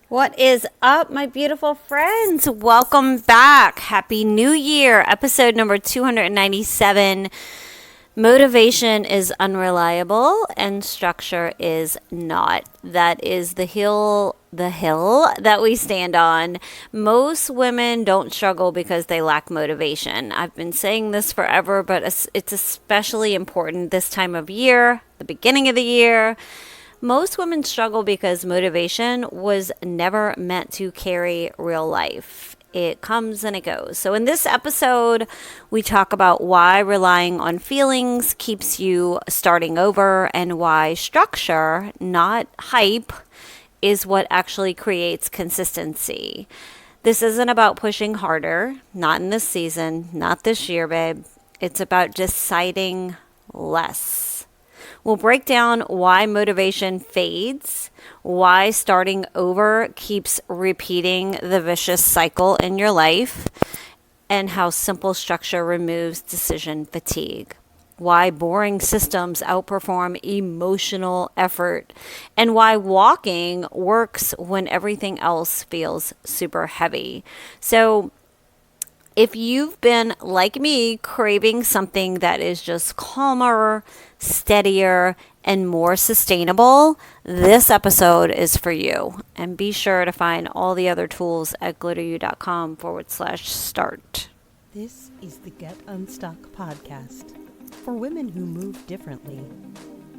What is up, my beautiful friends? Welcome back. Happy New Year. Episode number 297. Motivation is unreliable and structure is not. That is the hill that we stand on. Most women don't struggle because they lack motivation. I've been saying this forever, but it's especially important this time of year, the beginning of the year. Most women struggle because motivation was never meant to carry real life. It comes and it goes. So in this episode, we talk about why relying on feelings keeps you starting over and why structure, not hype, is what actually creates consistency. This isn't about pushing harder, not in this season, not this year, babe. It's about deciding less. We'll break down why motivation fades, why starting over keeps repeating the vicious cycle in your life, and how simple structure removes decision fatigue. Why boring systems outperform emotional effort, and why walking works when everything else feels super heavy. So, if you've been, like me, craving something that is just calmer, steadier, and more sustainable, this episode is for you. And be sure to find all the other tools at glitteryou.com/start. This is the Get Unstuck podcast for women who move differently.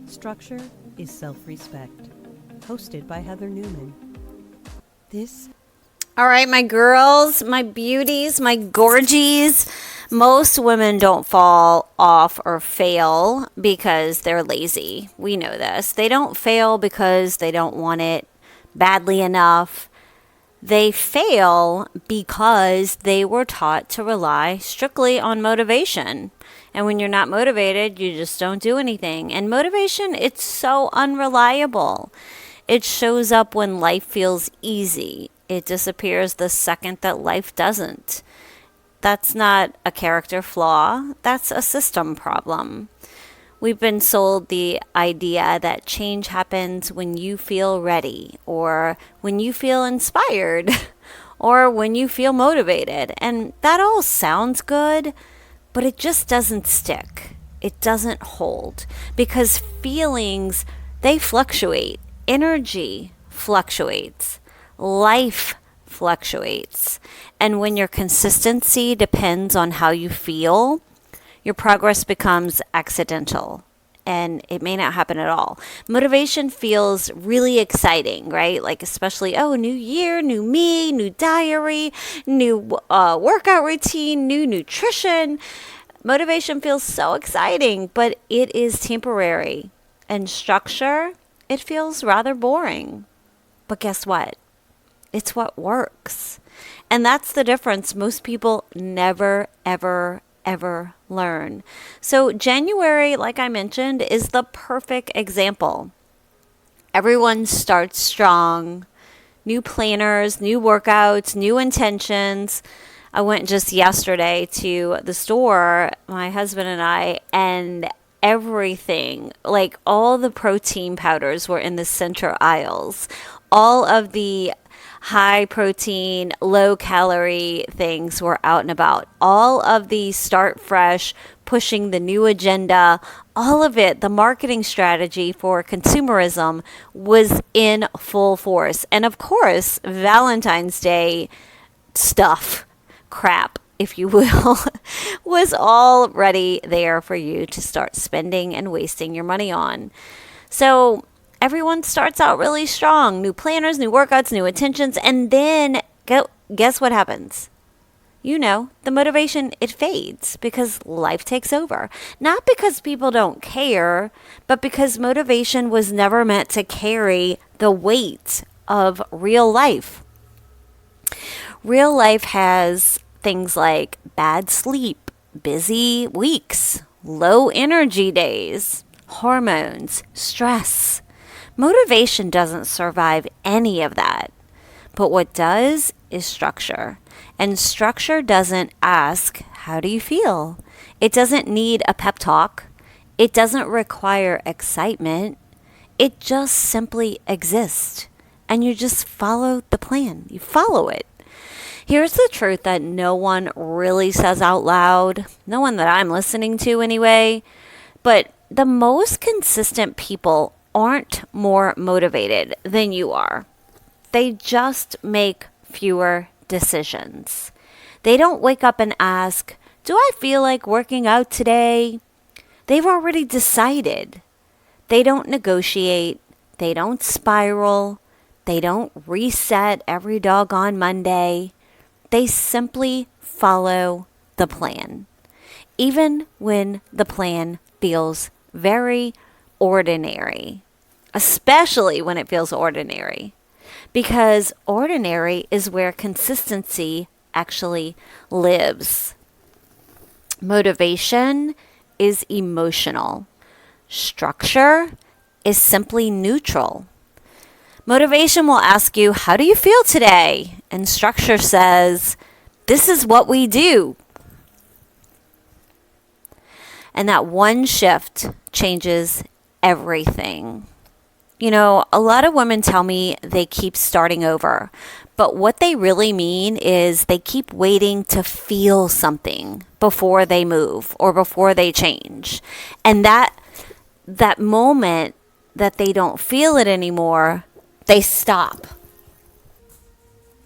Structure is self-respect. Hosted by Heather Newman. All right, my girls, my beauties, my gorgies. Most women don't fall off or fail because they're lazy. We know this. They don't fail because they don't want it badly enough. They fail because they were taught to rely strictly on motivation. And when you're not motivated, you just don't do anything. And motivation, it's so unreliable. It shows up when life feels easy. It disappears the second that life doesn't. That's not a character flaw. That's a system problem. We've been sold the idea that change happens when you feel ready, or when you feel inspired, or when you feel motivated. And that all sounds good, but it just doesn't stick. It doesn't hold because feelings, they fluctuate. Energy fluctuates. Life fluctuates. And when your consistency depends on how you feel, your progress becomes accidental and it may not happen at all. Motivation feels really exciting, right? Like especially, new year, new me, new diary, new workout routine, new nutrition. Motivation feels so exciting, but it is temporary. And structure, it feels rather boring. But guess what? It's what works. And that's the difference most people never, ever, ever learn. So January, like I mentioned, is the perfect example. Everyone starts strong. New planners, new workouts, new intentions. I went just yesterday to the store, my husband and I, and everything, like all the protein powders were in the center aisles. All of the high protein, low calorie things were out and about. All of the start fresh, pushing the new agenda, all of it, the marketing strategy for consumerism was in full force. And of course, Valentine's Day stuff, crap, if you will, was already there for you to start spending and wasting your money on. So everyone starts out really strong. New planners, new workouts, new intentions. And then guess what happens? The motivation, it fades because life takes over. Not because people don't care, but because motivation was never meant to carry the weight of real life. Real life has things like bad sleep, busy weeks, low energy days, hormones, stress. Motivation doesn't survive any of that. But what does is structure. And structure doesn't ask, how do you feel? It doesn't need a pep talk. It doesn't require excitement. It just simply exists. and you just follow the plan. You follow it. Here's the truth that no one really says out loud, no one that I'm listening to anyway, but the most consistent people aren't more motivated than you are. They just make fewer decisions. They don't wake up and ask, do I feel like working out today? They've already decided. They don't negotiate. They don't spiral. They don't reset every doggone Monday. They simply follow the plan, even when the plan feels very ordinary, especially when it feels ordinary, because ordinary is where consistency actually lives. Motivation is emotional. Structure is simply neutral. Motivation will ask you, how do you feel today? And structure says, this is what we do. And that one shift changes everything. You know, a lot of women tell me they keep starting over, but what they really mean is they keep waiting to feel something before they move or before they change. And that moment that they don't feel it anymore, they stop.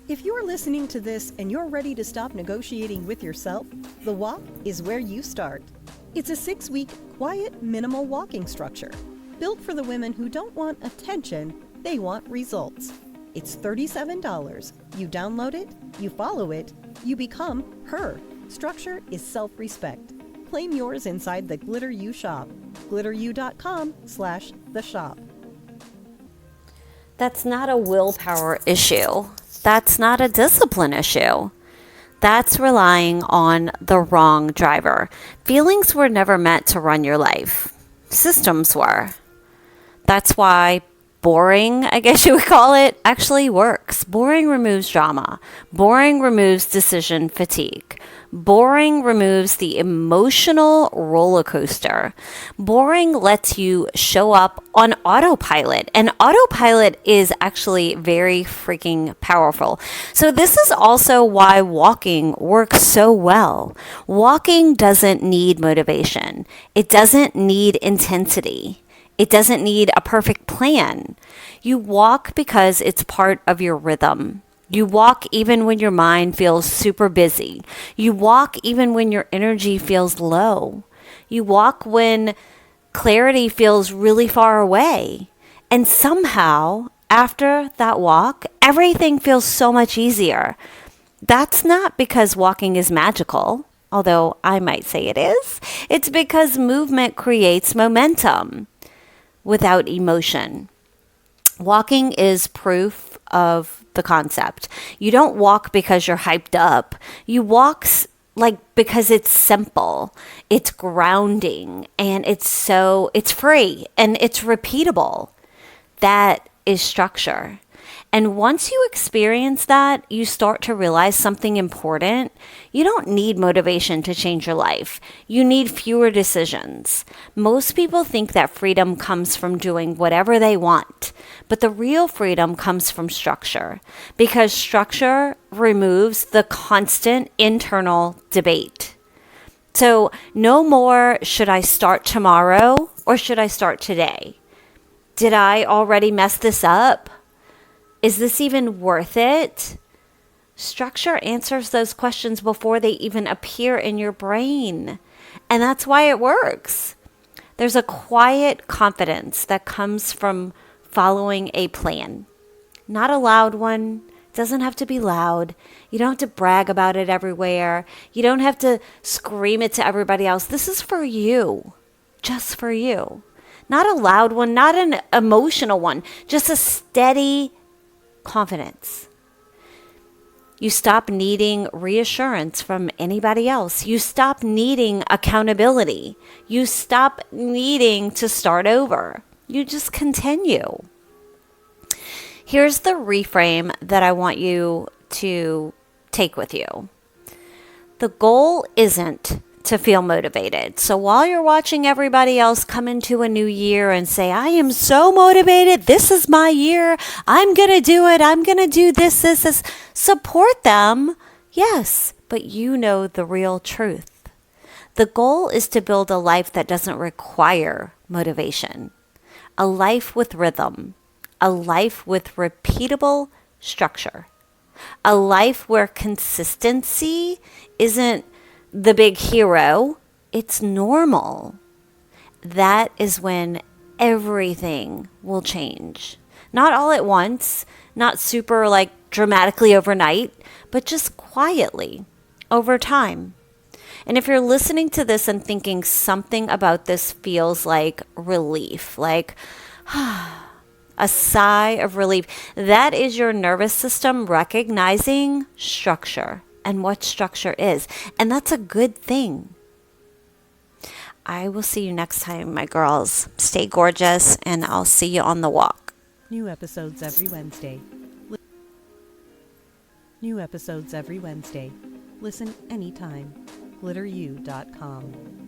If you're listening to this and you're ready to stop negotiating with yourself, the walk is where you start. It's a 6-week, quiet, minimal walking structure, built for the women who don't want attention, they want results. It's $37. You download it, you follow it, you become her. Structure is self-respect. Claim yours inside the Glitter U shop. glitteru.com/the shop. That's not a willpower issue. That's not a discipline issue. That's relying on the wrong driver. Feelings were never meant to run your life. Systems were. That's why boring, I guess you would call it, actually works. Boring removes drama. Boring removes decision fatigue. Boring removes the emotional roller coaster. Boring lets you show up on autopilot. And autopilot is actually very freaking powerful. So this is also why walking works so well. Walking doesn't need motivation. It doesn't need intensity. It doesn't need a perfect plan. You walk because it's part of your rhythm. You walk even when your mind feels super busy. You walk even when your energy feels low. You walk when clarity feels really far away. And somehow, after that walk, everything feels so much easier. That's not because walking is magical, although I might say it is. It's because movement creates momentum without emotion. Walking is proof of the concept. You don't walk because you're hyped up. You walk because it's simple, it's grounding, and it's free and it's repeatable. That is structure. And once you experience that, you start to realize something important. You don't need motivation to change your life. You need fewer decisions. Most people think that freedom comes from doing whatever they want, but the real freedom comes from structure, because structure removes the constant internal debate. So no more, should I start tomorrow or should I start today? Did I already mess this up? Is this even worth it? Structure answers those questions before they even appear in your brain. And that's why it works. There's a quiet confidence that comes from following a plan. Not a loud one. It doesn't have to be loud. You don't have to brag about it everywhere. You don't have to scream it to everybody else. This is for you. Just for you. Not a loud one, not an emotional one. Just a steady confidence. You stop needing reassurance from anybody else. You stop needing accountability. You stop needing to start over. You just continue. Here's the reframe that I want you to take with you. The goal isn't to feel motivated. So while you're watching everybody else come into a new year and say, I am so motivated, this is my year, I'm going to do it, I'm going to do this, support them. Yes, but you know the real truth. The goal is to build a life that doesn't require motivation, a life with rhythm, a life with repeatable structure, a life where consistency isn't the big hero, it's normal. That is when everything will change. Not all at once, not super like dramatically overnight, but just quietly over time. And if you're listening to this and thinking something about this feels like relief, like a sigh of relief, that is your nervous system recognizing structure and what structure is. And that's a good thing. I will see you next time, my girls. Stay gorgeous, and I'll see you on the walk. New episodes every Wednesday. New episodes every Wednesday. Listen anytime. glitteru.com.